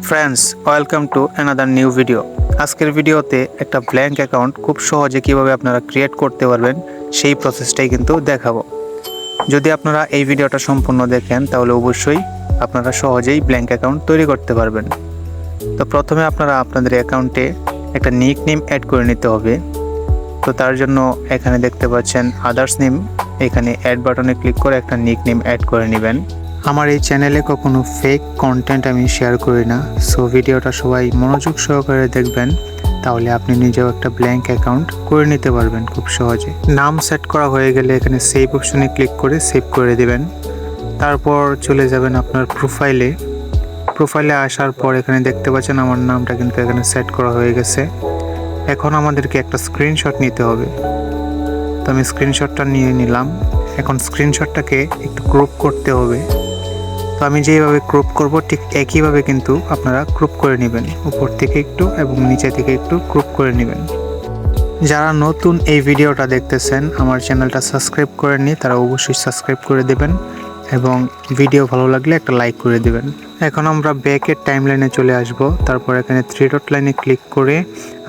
Friends, welcome to another new video. আজকের ভিডিওতে একটা ব্ল্যাঙ্ক অ্যাকাউন্ট খুব সহজে কিভাবে আপনারা ক্রিয়েট করতে পারবেন সেই প্রসেসটাই কিন্তু দেখাবো। যদি আপনারা এই ভিডিওটা সম্পূর্ণ দেখেন তাহলে অবশ্যই আপনারা সহজেই ব্ল্যাঙ্ক অ্যাকাউন্ট তৈরি করতে পারবেন। তো প্রথমে আপনারা আপনাদের অ্যাকাউন্টে একটা নিক নেম অ্যাড করে নিতে হবে। তো তার জন্য এখানে দেখতে পাচ্ছেন আদার্স নেম, এখানে অ্যাড বাটনে ক্লিক করে একটা নিক নেম অ্যাড করে নেবেন। আমার এই চ্যানেলে কখনো ফেক কন্টেন্ট আমি শেয়ার করি না, সো ভিডিওটা সবাই মনোযোগ সহকারে দেখবেন, তাহলে আপনি নিজেও একটা ব্ল্যাঙ্ক অ্যাকাউন্ট করে নিতে পারবেন খুব সহজে। নাম সেট করা হয়ে গেলে এখানে সেভ অপশনে ক্লিক করে সেভ করে দিবেন। তারপর চলে যাবেন আপনার প্রোফাইলে আসার পর এখানে দেখতে পাচ্ছেন আমার নামটা কিন্তু এখানে সেট করা হয়ে গেছে। এখন আমাদেরকে একটা স্ক্রিনশট নিতে হবে। তো আমি স্ক্রিনশটটা নিয়ে নিলাম। এখন স্ক্রিনশটটাকে একটু ক্রপ করতে হবে। তো আমি যেভাবে ক্রপ করব ঠিক একইভাবে কিন্তু আপনারা ক্রপ করে নেবেন, উপর থেকে একটু এবং নিচে থেকে একটু ক্রপ করে নেবেন। যারা নতুন এই ভিডিওটা দেখতেছেন, আমার চ্যানেলটা সাবস্ক্রাইব করেননি, তারা অবশ্যই সাবস্ক্রাইব করে দেবেন এবং ভিডিও ভালো লাগলে একটা লাইক করে দেবেন। এখন আমরা ব্যাকের টাইমলাইনে চলে আসব। তারপর এখানে 3 ডট লাইনে ক্লিক করে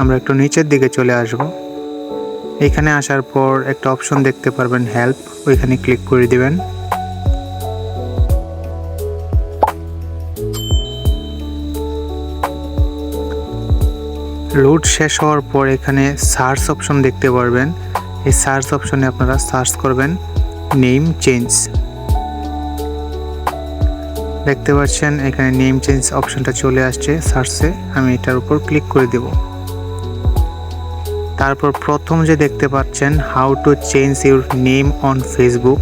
আমরা একটু নিচের দিকে চলে আসব। এখানে আসার পর একটা অপশন দেখতে পারবেন হেল্প, ওইখানে ক্লিক করে দিবেন। লোড শেষ হওয়ার পর এখানে সার্চ অপশন দেখতে পারবেন। এই সার্চ অপশনে আপনারা সার্চ করবেন নেম চেঞ্জ। দেখতে পাচ্ছেন এখানে নেম চেঞ্জ অপশনটা চলে আসছে সার্চে। আমি এটার উপর ক্লিক করে দেব। তারপর প্রথম যে দেখতে পাচ্ছেন how to change your name on Facebook,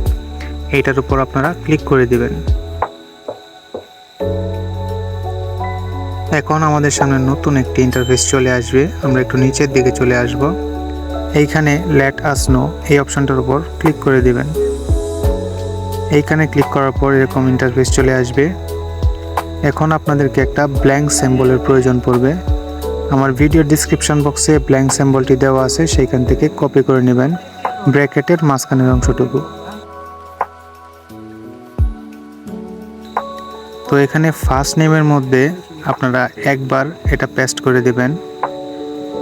এইটার উপর আপনারা ক্লিক করে দিবেন। এখন আমাদের সামনে নতুন একটি ইন্টারফেস চলে আসবে। আমরা একটু নিচের দিকে চলে আসব। এইখানে লেট আস নো এই অপশনটার উপর ক্লিক করে দিবেন। এইখানে ক্লিক করার পর এরকম ইন্টারফেস চলে আসবে। এখন আপনাদেরকে একটা ব্ল্যাঙ্ক সিম্বলের প্রয়োজন পড়বে। আমার ভিডিও ডিসক্রিপশন বক্সে ব্ল্যাঙ্ক সিম্বলটি দেওয়া আছে, সেইখান থেকে কপি করে নেবেন ব্র্যাকেটের মাঝখানের অংশটুকু। তো এখানে ফার্স্ট নেমের মধ্যে আপনারা একবার এটা পেস্ট করে দেবেন।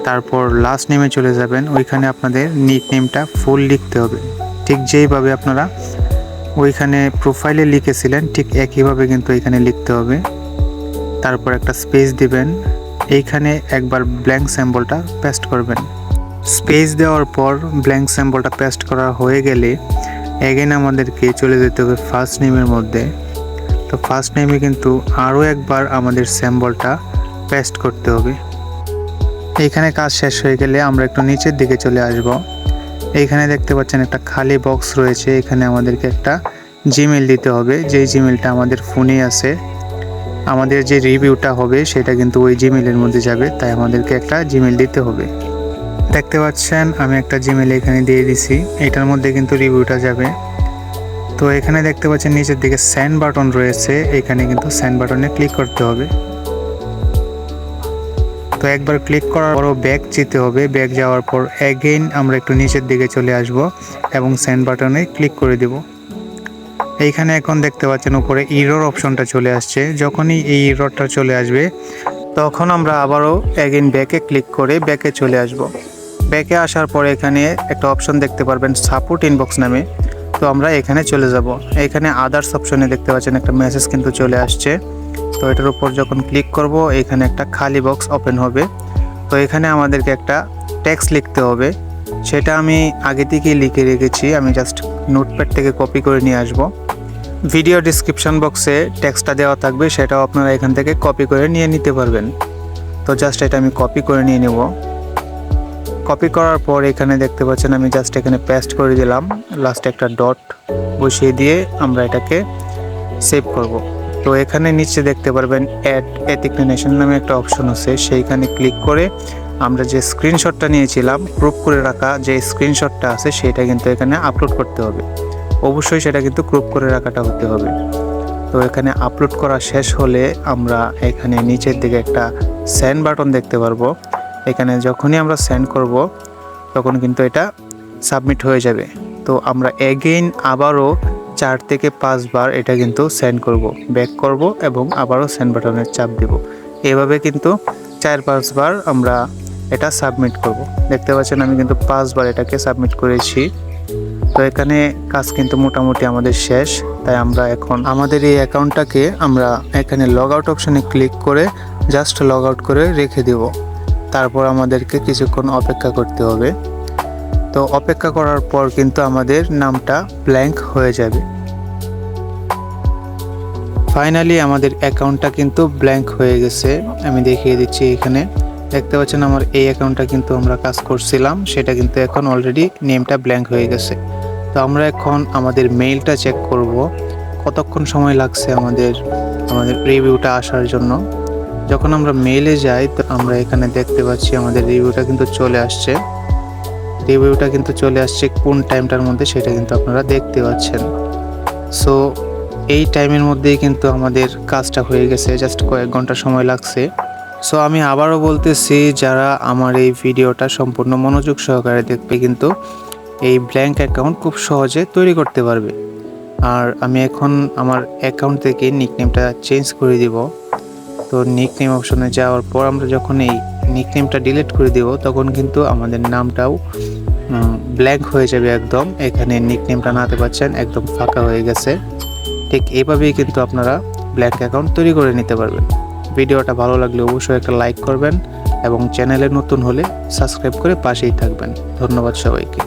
তারপর লাস্ট নেমে চলে যাবেন, ওইখানে আপনাদের নিক নেমটা ফুল লিখতে হবে। ঠিক যেইভাবে আপনারা ওইখানে প্রোফাইলে লিখেছিলেন ঠিক একইভাবে কিন্তু এখানে লিখতে হবে। তারপর একটা স্পেস দিবেন, এইখানে একবার ব্ল্যাঙ্ক সিম্বলটা পেস্ট করবেন। স্পেস দেওয়ার পর ব্ল্যাঙ্ক সিম্বলটা পেস্ট করা হয়ে গেলে এগেন আমাদেরকে চলে যেতে হবে ফার্স্ট নেমের মধ্যে। তো ফার্স্ট নেমে কিন্তু আরও একবার আমাদের সিম্বলটা পেস্ট করতে হবে। এইখানে কাজ শেষ হয়ে গেলে আমরা একটু নিচের দিকে চলে আসব। এইখানে দেখতে পাচ্ছেন একটা খালি বক্স রয়েছে, এখানে আমাদেরকে একটা জিমেল দিতে হবে। যেই জিমেলটা আমাদের ফোনে আছে, আমাদের যে রিভিউটা হবে সেটা কিন্তু ওই জিমেলের মধ্যে যাবে, তাই আমাদেরকে একটা জিমেল দিতে হবে। দেখতে পাচ্ছেন আমি একটা জিমেল এখানে দিয়ে দিছি, এটার মধ্যে কিন্তু রিভিউটা যাবে। তো এখানে দেখতে পাচ্ছেন নিচের দিকে সেন্ড বাটন রয়েছে, এখানে কিন্তু সেন্ড বাটনে ক্লিক করতে হবে। তো একবার ক্লিক করার পরও ব্যাক যেতে হবে। ব্যাক যাওয়ার পর অ্যাগেইন আমরা একটু নিচের দিকে চলে আসব এবং সেন্ড বাটনে ক্লিক করে দেব। এইখানে এখন দেখতে পাচ্ছেন উপরে ইরর অপশনটা চলে আসছে। যখনই এই ইররটা চলে আসবে তখন আমরা আবারও অ্যাগেইন ব্যাকে ক্লিক করে ব্যাকে চলে আসব। ব্যাকে আসার পরে এখানে একটা অপশন দেখতে পারবেন সাপোর্ট ইনবক্স নামে, তো আমরা এখানে চলে যাব। এখানে আদার্স অপশনে দেখতে পাচ্ছেন একটা মেসেজ কিন্তু চলে আসছে। তো এটার উপর যখন ক্লিক করব এখানে একটা খালি বক্স ওপেন হবে। তো এখানে আমাদেরকে একটা টেক্সট লিখতে হবে, সেটা আমি আগে থেকেই লিখে রেখেছি। আমি জাস্ট নোটপ্যাড থেকে কপি করে নিয়ে আসব। ভিডিও ডিসক্রিপশন বক্সে টেক্সটটা দেওয়া থাকবে, সেটাও আপনারা এখান থেকে কপি করে নিয়ে নিতে পারবেন। তো জাস্ট এটা আমি কপি করে নিয়ে নেব। কপি করার পর এখানে দেখতে পাচ্ছেন আমি জাস্ট এখানে পেস্ট করে দিলাম, লাস্টে একটা ডট বসিয়ে দিয়ে আমরা এটাকে সেভ করব। তো এখানে নিচে দেখতে পারবেন অ্যাড এথিকনেশন নামে একটা অপশন আছে, সেইখানে ক্লিক করে আমরা যে স্ক্রিনশটটা নিয়েছিলাম ক্রপ করে রাখা যে স্ক্রিনশটটা আছে সেটা কিন্তু এখানে আপলোড করতে হবে। অবশ্যই সেটা কিন্তু ক্রপ করে রাখাটা হতে হবে। তো এখানে আপলোড করা শেষ হলে আমরা এখানে নিচের দিকে একটা সেন্ড বাটন দেখতে পারবো। এখানে যখনই আমরা সেন্ড করব তখন কিন্তু এটা সাবমিট হয়ে যাবে। তো আমরা এগেইন আবারও 4 থেকে 5 বার এটা কিন্তু সেন্ড করব, ব্যাক করব এবং আবারও সেন্ড বাটনের চাপ দেব। এভাবে কিন্তু 4-5 বার আমরা এটা সাবমিট করব। দেখতে পাচ্ছেন আমি কিন্তু 5 বার এটাকে সাবমিট করেছি। তো এখানে কাজ কিন্তু মোটামুটি আমাদের শেষ। তাই আমরা এখন আমাদের এই অ্যাকাউন্টটাকে আমরা এখানে লগ আউট অপশানে ক্লিক করে জাস্ট লগ আউট করে রেখে দেব। তারপর আমাদেরকে কিছুক্ষণ অপেক্ষা করতে হবে। তো অপেক্ষা করার পর কিন্তু আমাদের নামটা ব্ল্যাঙ্ক হয়ে যাবে। ফাইনালি আমাদের অ্যাকাউন্টটা কিন্তু ব্ল্যাঙ্ক হয়ে গেছে। আমি দেখিয়ে দিচ্ছি এখানে দেখতে পাচ্ছেন আমার এই অ্যাকাউন্টটা কিন্তু আমরা কাজ করছিলাম, সেটা কিন্তু এখন অলরেডি নেমটা ব্ল্যাঙ্ক হয়ে গেছে। তো আমরা এখন আমাদের মেইলটা চেক করব কতক্ষণ সময় লাগছে আমাদের রিভিউটা আসার জন্য। যখন আমরা মেইলে যাই তো আমরা এখানে দেখতে পাচ্ছি আমাদের রিভিউটা কিন্তু চলে আসছে। কোন টাইমটার মধ্যে সেটা কিন্তু আপনারা দেখতে পাচ্ছেন। সো এই টাইমের মধ্যেই কিন্তু আমাদের কাজটা হয়ে গেছে, জাস্ট কয়েক ঘন্টা সময় লাগছে। সো আমি আবারও বলতেছি, যারা আমার এই ভিডিওটা সম্পূর্ণ মনোযোগ সহকারে দেখবে কিন্তু এই ব্ল্যাঙ্ক অ্যাকাউন্ট খুব সহজে তৈরি করতে পারবে। আর আমি এখন আমার অ্যাকাউন্ট থেকে নিকনেমটা চেঞ্জ করে দিব। তো নিকনেম অপশনে যাওয়ার পর আমরা যখন এই নিকনেমটা ডিলিট করে দেব তখন কিন্তু আমাদের নামটাও ব্ল্যাঙ্ক হয়ে যাবে একদম। এখানে নিকনেমটা নাতে পাচ্ছেন একদম ফাঁকা হয়ে গেছে। ঠিক এইভাবেই কিন্তু আপনারা ব্ল্যাঙ্ক অ্যাকাউন্ট তৈরি করে নিতে পারবেন। ভিডিওটা ভালো লাগলে অবশ্যই একটা লাইক করবেন এবং চ্যানেলে নতুন হলে সাবস্ক্রাইব করে পাশেই থাকবেন। ধন্যবাদ সবাইকে।